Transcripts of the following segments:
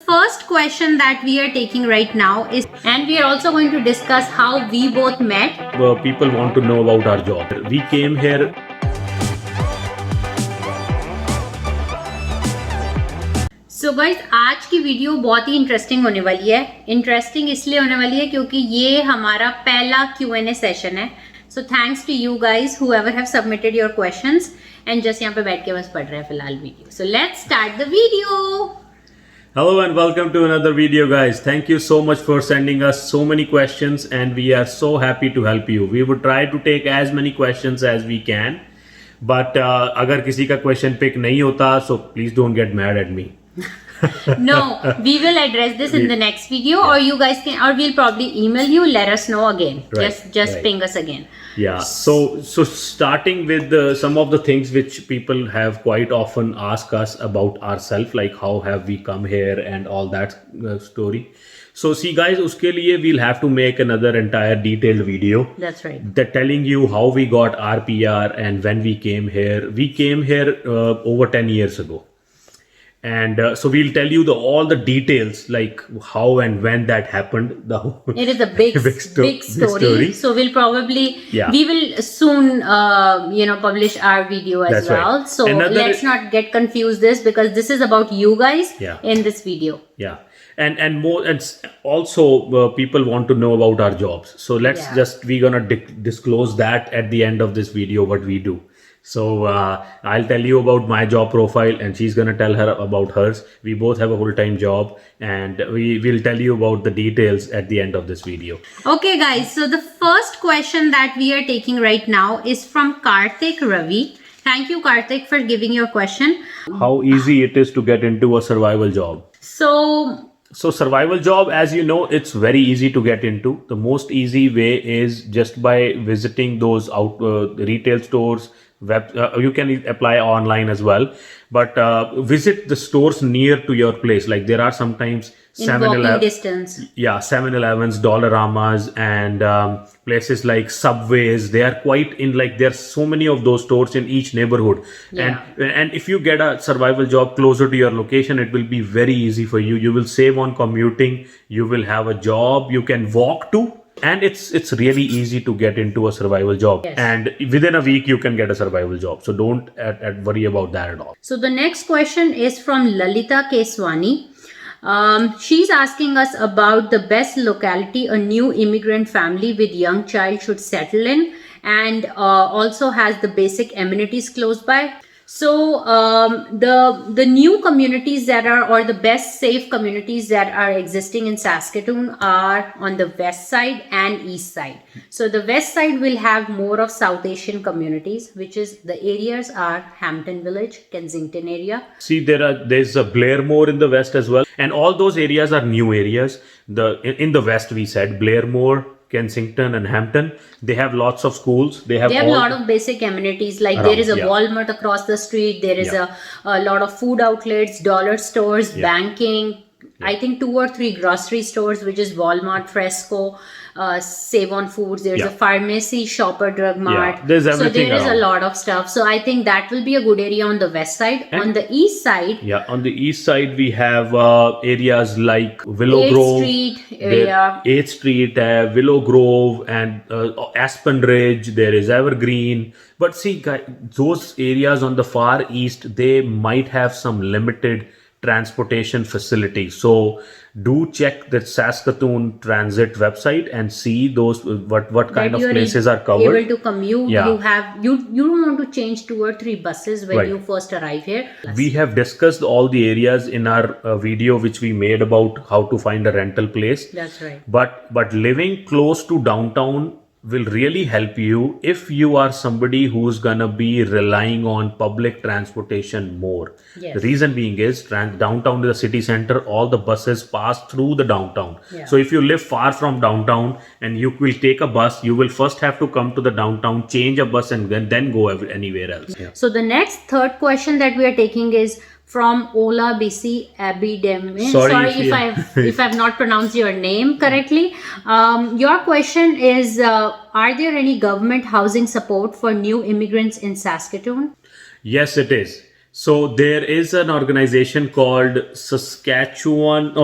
First question that we are taking right now is, and we are also going to discuss how we both met. People want to know about our job. We came here. So guys आज की video बहुत ही interesting होने वाली है. Interesting इसलिए होने वाली है क्योंकि ये हमारा पहला Q&A सेशन है. So thanks to you guys whoever have submitted your questions and just यहाँ पे बैठ के बस पढ़ रहे हैं फिलहाल video. So let's start the video. Hello and welcome to another video, guys. Thank you so much for sending us so many questions and we are so happy to help you. We would try to take as many questions as we can, but अगर किसी का question pick नहीं होता, so please don't get mad at me. No, we will address this in the next video, or you guys can, or we'll probably email you. Let us know again. Right, Just right. ping us again. Yeah. So starting with some of the things which people have quite often asked us about ourselves, like how have we come here and all that story. So see, guys, uske liye we'll have to make another entire detailed video. That's right. That telling you how we got our PR and when we came here. We came here over 10 years ago. And so we'll tell you all the details, like how and when that happened. It is a big, big story. So we'll probably, we will soon, publish our video as That's well. right. So let's not get confused this, because this is about you guys in this video. Yeah. And more, and also people want to know about our jobs. So let's we're gonna disclose that at the end of this video, what we do. So I'll tell you about my job profile and she's going to tell her about hers. We both have a full-time job and we will tell you about the details at the end of this video. Okay guys, so the first question that we are taking right now is from Karthik Ravi. Thank you Karthik for giving your question. How easy it is to get into a survival job. So survival job, as you know, it's very easy to get into. The most easy way is just by visiting those retail stores. You can apply online as well, but visit the stores near to your place. Like there are sometimes in walking distance. Yeah, 7-Elevens, Dollaramas, and places like Subways. They are quite in, like there's so many of those stores in each neighborhood. And if you get a survival job closer to your location, it will be very easy for you. You will save on commuting. You will have a job you can walk to. And it's really easy to get into a survival job. And within a week, you can get a survival job. So don't worry about that at all. So the next question is from Lalita Keswani. She's asking us about the best locality a new immigrant family with young child should settle in, and also has the basic amenities close by. So the new communities that are, or the best safe communities that are existing in Saskatoon are on the west side and east side. So the west side will have more of South Asian communities, which is the areas are Hampton Village, Kensington area. See, there's a Blairmore in the west as well, and all those areas are new areas. In the west, we said Blairmore, Kensington and Hampton, they have lots of schools. They have a lot of basic amenities, like there is a Walmart across the street. There is a lot of food outlets, dollar stores, banking. I think 2 or 3 grocery stores, which is Walmart, Fresco, Save on Foods. There's a pharmacy, Shopper Drug Mart. There's everything. So there is a lot of stuff. So I think that will be a good area on the west side. And on the east side, on the east side we have areas like Willow 8th Grove, Street area, 8th Street, Willow Grove, and Aspen Ridge. There is Evergreen. But see, guys, those areas on the far east, they might have some limited transportation facilities. So do check the Saskatoon Transit website and see those what kind of places are covered. Able to commute. You have you don't want to change 2 or 3 buses when you first arrive here. We have discussed all the areas in our video which we made about how to find a rental place. That's right. But living close to downtown will really help you if you are somebody who's gonna be relying on public transportation more. The reason being is downtown is the city center. All the buses pass through the downtown. So if you live far from downtown and you will take a bus, you will first have to come to the downtown, change a bus, and then go anywhere else. So the next third question that we are taking is from Ola BC Abidemi. Sorry if I've not pronounced your name correctly. Your question is, are there any government housing support for new immigrants in Saskatoon? Yes, it is. So there is an organization called Saskatoon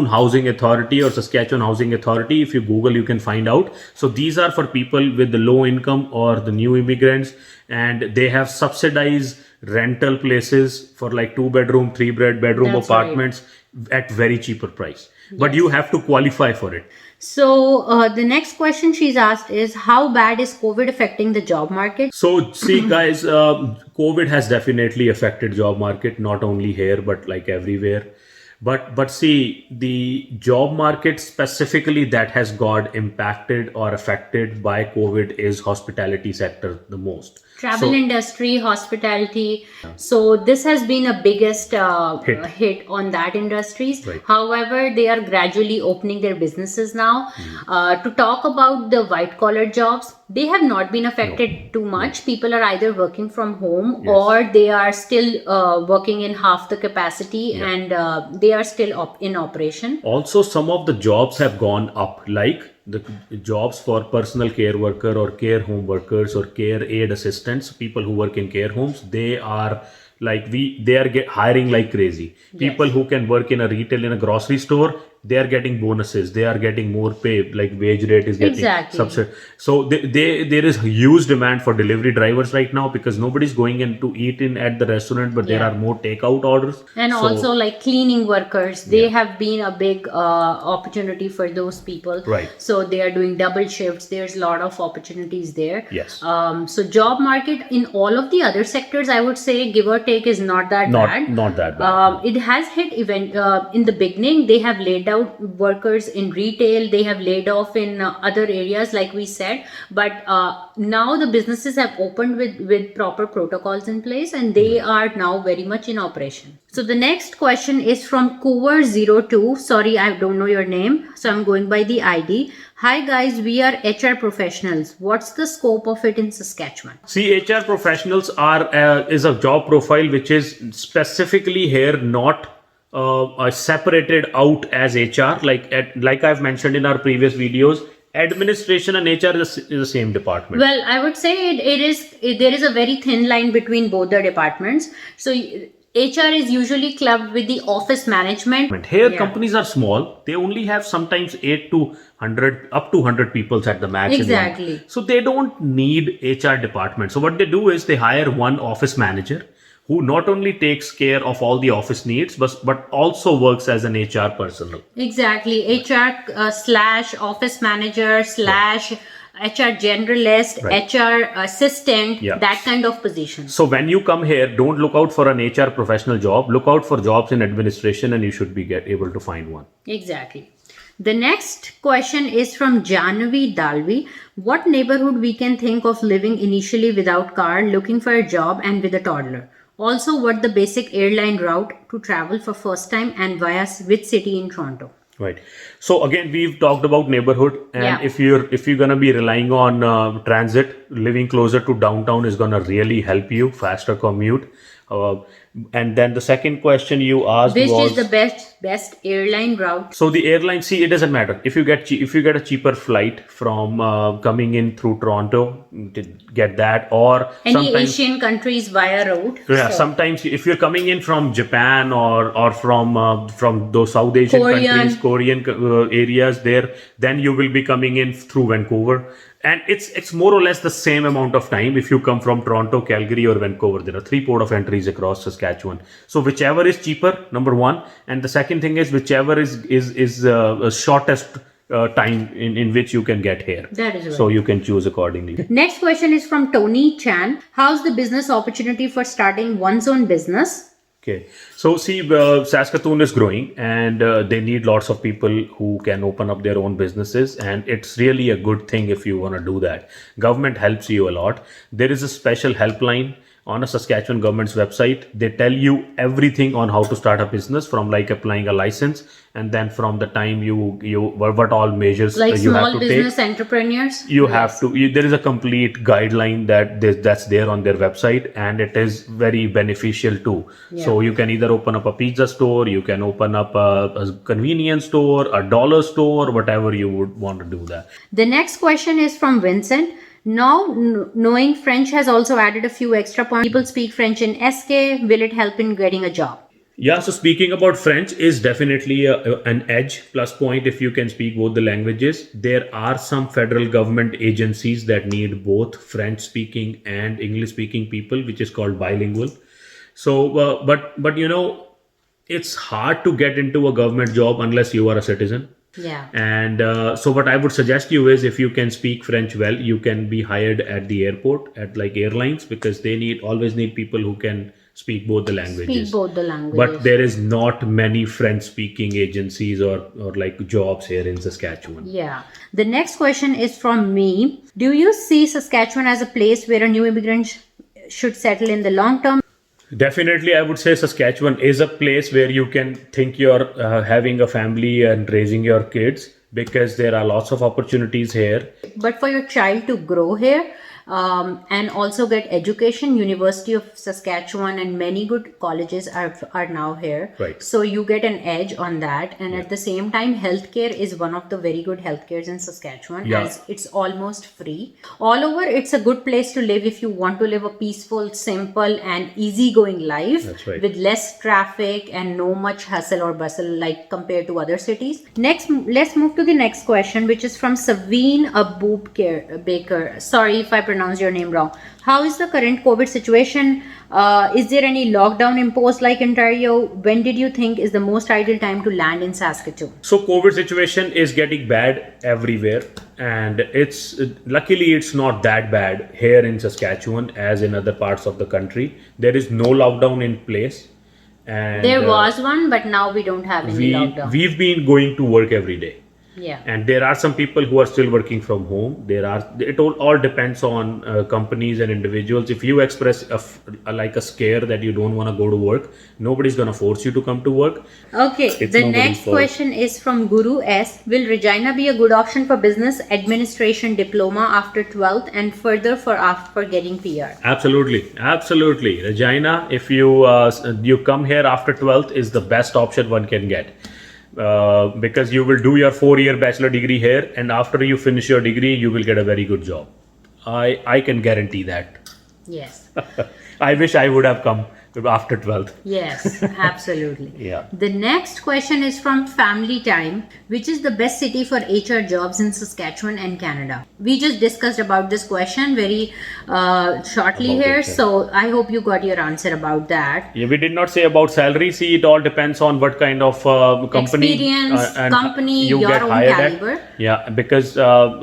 Housing Authority or Saskatchewan Housing Authority. If you Google, you can find out. So these are for people with the low income or the new immigrants, and they have subsidized rental places for like 2-bedroom, 3-bedroom That's right. apartments at very cheaper price. But you have to qualify for it. So the next question she's asked is, how bad is COVID affecting the job market? So see guys, COVID has definitely affected job market, not only here, but like everywhere. But see, the job market specifically that has got impacted or affected by COVID is hospitality sector the most. Travel So- industry, hospitality. So this has been a biggest hit on that industries. Right. However, they are gradually opening their businesses now. To talk about the white collar jobs, they have not been affected too much. People are either working from home or they are still working in half the capacity and they are still in operation. Also, some of the jobs have gone up, like the jobs for personal care worker or care home workers or care aid assistants, people who work in care homes. They are like they are hiring like crazy. People who can work in a retail, in a grocery store, they are getting bonuses, they are getting more pay, like wage rate is getting Exactly. subsidized. So there is huge demand for delivery drivers right now because nobody's going in to eat in at the restaurant, but there are more takeout orders. And So- also like cleaning workers, they have been a big opportunity for those people. Right. So they are doing double shifts. There's a lot of opportunities there. Yes. So job market in all of the other sectors, I would say, give or take, is not that bad. Not that bad. It has hit in the beginning. They have laid out workers in retail. They have laid off in other areas, like we said. But now the businesses have opened with proper protocols in place, and they are now very much in operation. So the next question is from Cover02. Sorry, I don't know your name, so I'm going by the ID. Hi guys, we are HR professionals. What's the scope of it in Saskatchewan? See, HR professionals is a job profile which is specifically here not separated out as HR. Like I've mentioned in our previous videos, administration and HR is the same department. Well, I would say there is a very thin line between both the departments. So HR is usually clubbed with the office management. Here, Yeah. companies are small. They only have sometimes 8 to 100, up to 100 people at the max. in one. Exactly. So they don't need HR department. So what they do is they hire one office manager who not only takes care of all the office needs, but also works as an HR personnel. Exactly. HR slash office manager slash HR generalist, Right. HR assistant, Yeah. that kind of position. So when you come here, don't look out for an HR professional job. Look out for jobs in administration, and you should be able to find one. Exactly. The next question is from Janvi Dalvi. What neighborhood we can think of living initially without car, looking for a job and with a toddler? Also, what the basic airline route to travel for first time and via which city in Toronto? Right. So again, we've talked about neighborhood, and Yeah. if you're gonna be relying on transit, living closer to downtown is gonna really help you faster commute. And then the second question you asked Which was is the best airline route? so the airline. See, it doesn't matter if you get a cheaper flight from coming in through Toronto, get that, or Any sometimes Asian countries via road? yeah, So, sometimes if you're coming in from Japan or from those South Asian Korean. countries, Korean areas there, then you will be coming in through Vancouver, and it's more or less the same amount of time if you come from Toronto, Calgary, or Vancouver. There are 3 port of entries across Saskatchewan. So whichever is cheaper, number one, and the second thing is whichever is shortest time in which you can get here. That is right. So you can choose accordingly. Next question is from Tony Chan. How's the business opportunity for starting one's own business? Okay, so see, Saskatoon is growing, and they need lots of people who can open up their own businesses, and it's really a good thing if you want to do that. Government helps you a lot. There is a special helpline on a Saskatchewan government's website. They tell you everything on how to start a business, from like applying a license, and then from the time you what all measures Like you have small to business take. entrepreneurs? You have to. There is a complete guideline that's there on their website, and it is very beneficial too. Yeah. So you can either open up a pizza store, you can open up a convenience store, a dollar store, whatever you would want to do that. The next question is from Vincent. Now, knowing French has also added a few extra points. People speak French in SK. Will it help in getting a job? Yeah, so speaking about French is definitely an edge plus point if you can speak both the languages. There are some federal government agencies that need both French speaking and English speaking people, which is called bilingual. So, but you know, it's hard to get into a government job unless you are a citizen. Yeah. And so, what I would suggest you is if you can speak French well, you can be hired at the airport at like airlines because they always need people who can speak both the languages. Speak both the languages. But there is not many French speaking agencies or like jobs here in Saskatchewan. Yeah. The next question is from me. Do you see Saskatchewan as a place where a new immigrant should settle in the long term? Definitely, I would say Saskatchewan is a place where you can think you're having a family and raising your kids because there are lots of opportunities here. But for your child to grow here and also get education, University of Saskatchewan and many good colleges are now here. Right. So you get an edge on that. And at the same time, healthcare is one of the very good healthcares in Saskatchewan as it's almost free. All over, it's a good place to live if you want to live a peaceful, simple and easygoing life. That's right. With less traffic and no much hustle or bustle like compared to other cities. Next, let's move to the next question, which is from Saveen Baker. Sorry if I pronounced your name wrong. How is the current COVID situation? Is there any lockdown imposed like Ontario? When did you think is the most ideal time to land in Saskatoon? So COVID situation is getting bad everywhere, and it's luckily it's not that bad here in Saskatchewan as in other parts of the country. There is no lockdown in place, and There was one, but now we don't have any lockdown. we've been going to work every day. Yeah. And there are some people who are still working from home. It all depends on companies and individuals. If you express like a scare that you don't want to go to work, nobody's going to force you to come to work. Okay, It's the nobody's next fault. question is from Guru S. Will Regina be a good option for business administration diploma after 12th and further for getting PR? Absolutely. Regina, if you come here after 12th is the best option one can get. Because you will do your 4-year bachelor degree here, and after you finish your degree, you will get a very good job. I can guarantee that. Yes. I wish I would have come after 12th. Yes, absolutely. Yeah. The next question is from Family Time, which is the best city for HR jobs in Saskatchewan and Canada. We just discussed about this question very shortly About here, it, yeah. so I hope you got your answer about that. Yeah, we did not say about salary. See, it all depends on what kind of company Experience, and company, you your get own hired caliber. at. Yeah, because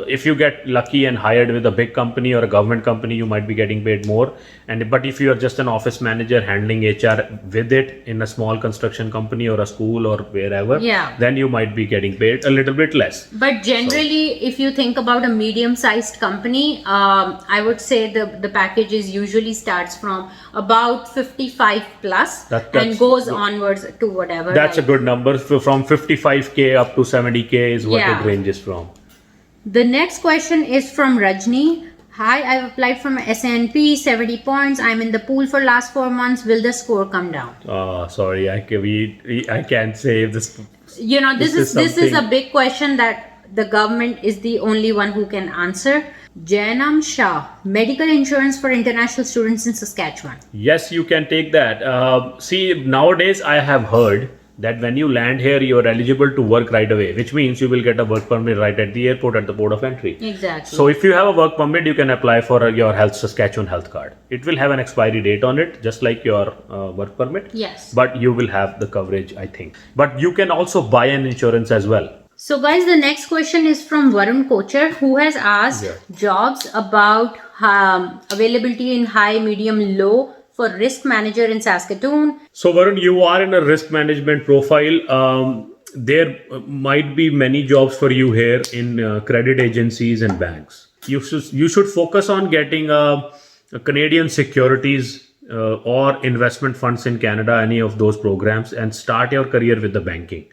if you get lucky and hired with a big company or a government company, you might be getting paid more. But if you are just an office manager handling HR with it in a small construction company or a school or wherever, Yeah. then you might be getting paid a little bit less. But generally, if you think about a medium-sized company, I would say the packages usually starts from about 55 plus That's and goes good. onwards to whatever. That's a like- good number. From 55K up to 70K is what Yeah. it ranges from. The next question is from Rajni. Hi, I've applied for my SNP, 70 points. I'm in the pool for last 4 months. Will the score come down? Sorry, I can't say this. You know, this is a something- big question that the government is the only one who can answer. Janam Shah, medical insurance for international students in Saskatchewan. Yes, you can take that. See, nowadays I have heard that when you land here, you are eligible to work right away, which means you will get a work permit right at the airport at the port of entry. Exactly. So if you have a work permit, you can apply for your Saskatchewan health card. It will have an expiry date on it, just like your work permit. Yes. But you will have the coverage, I think. But you can also buy an insurance as well. So guys, the next question is from Varun Kochar, who has asked jobs about availability in high, medium, low for risk manager in Saskatoon. So Varun, you are in a risk management profile. There might be many jobs for you here in credit agencies and banks. You should focus on getting a Canadian securities or investment funds in Canada, any of those programs, and start your career with the banking.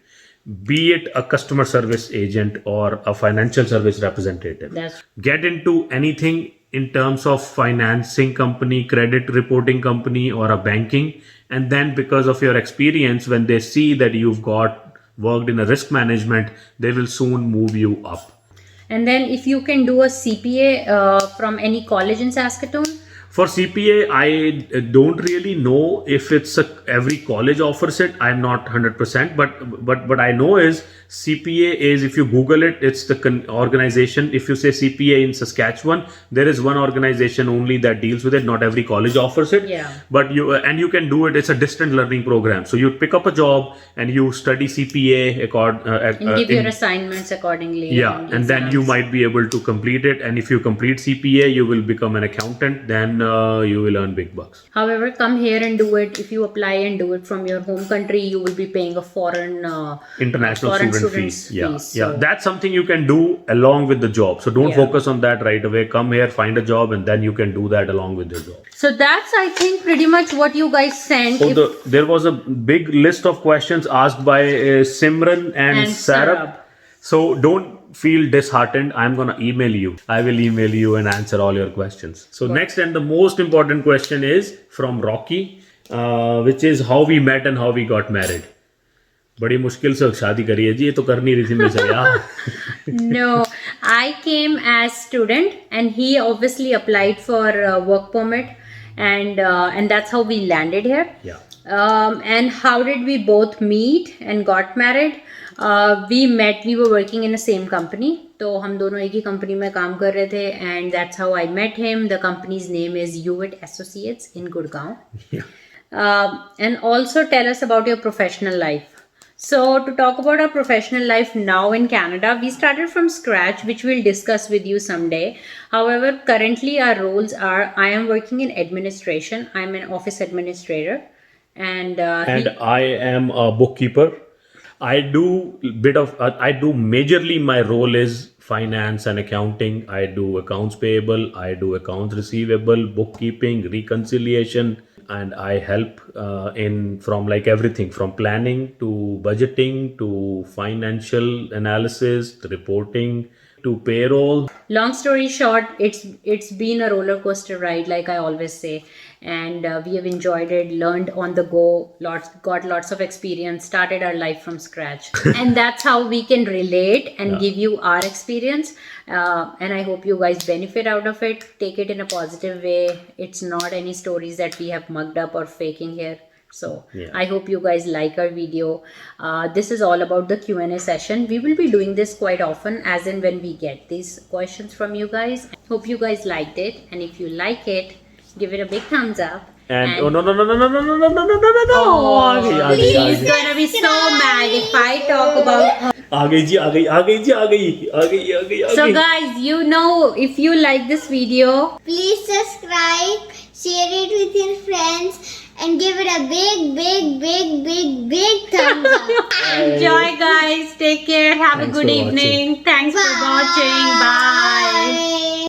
Be it a customer service agent or a financial service representative. Get into anything in terms of financing company, credit reporting company, or a banking. And then because of your experience, when they see that you've worked in a risk management, they will soon move you up. And then if you can do a CPA from any college in Saskatoon. For CPA, I don't really know if it's every college offers it. I'm not 100%, but I know is CPA is, if you Google it, it's the organization. If you say CPA in Saskatchewan, there is one organization only that deals with it. Not every college offers it. Yeah. But you can do it. It's a distant learning program. So you pick up a job and you study CPA And give your assignments accordingly. Yeah, and then you might be able to complete it. And if you complete CPA, you will become an accountant. Then you will earn big bucks. However, come here and do it. If you apply and do it from your home country, you will be paying a foreign international student fees. Yeah, so. That's something you can do along with the job. So don't focus on that right away. Come here, find a job, and then you can do that along with your job. So that's, I think, pretty much what you guys sent. There was a big list of questions asked by Simran and Sarab. So don't feel disheartened. I'm gonna email you. I will email you and answer all your questions. So next and the most important question is from Rocky, which is how we met and how we got married. बड़ी मुश्किल से शादी करी है जी, ये तो कर नहीं रही थी मेरे से यार. No, I came as student and he obviously applied for work permit, and that's how we landed here. Yeah. And how did we both meet and got married? We were working in the same company. तो हम दोनों एक ही company में काम कर रहे थे, and that's how I met him. The company's name is Hewitt Associates in Gurgaon. Yeah. And also tell us about your professional life. So to talk about our professional life now in Canada, we started from scratch, which we'll discuss with you someday. However, currently our roles are, I am working in administration. I'm an office administrator, and I am a bookkeeper. I do majorly, my role is finance and accounting. I do accounts payable, I do accounts receivable, bookkeeping, reconciliation, and I help from like everything from planning to budgeting to financial analysis, reporting to payroll. Long story short, it's been a roller coaster ride, like I always say, and we have enjoyed it, learned on the go, got lots of experience, started our life from scratch. And that's how we can relate and give you our experience, and I hope you guys benefit out of it. Take it in a positive way. It's not any stories that we have mugged up or faking here. So I hope you guys like our video. This is all about the Q&A session. We will be doing this quite often, as in when we get these questions from you guys. Hope you guys liked it, and if you like it, give it a big thumbs up. And oh, he's gonna be so mad if I talk about. So guys, you know, if you like this video, please subscribe, share it with your friends, and give it a big thumbs up. Enjoy guys, take care, have a good evening. Thanks for watching. Bye.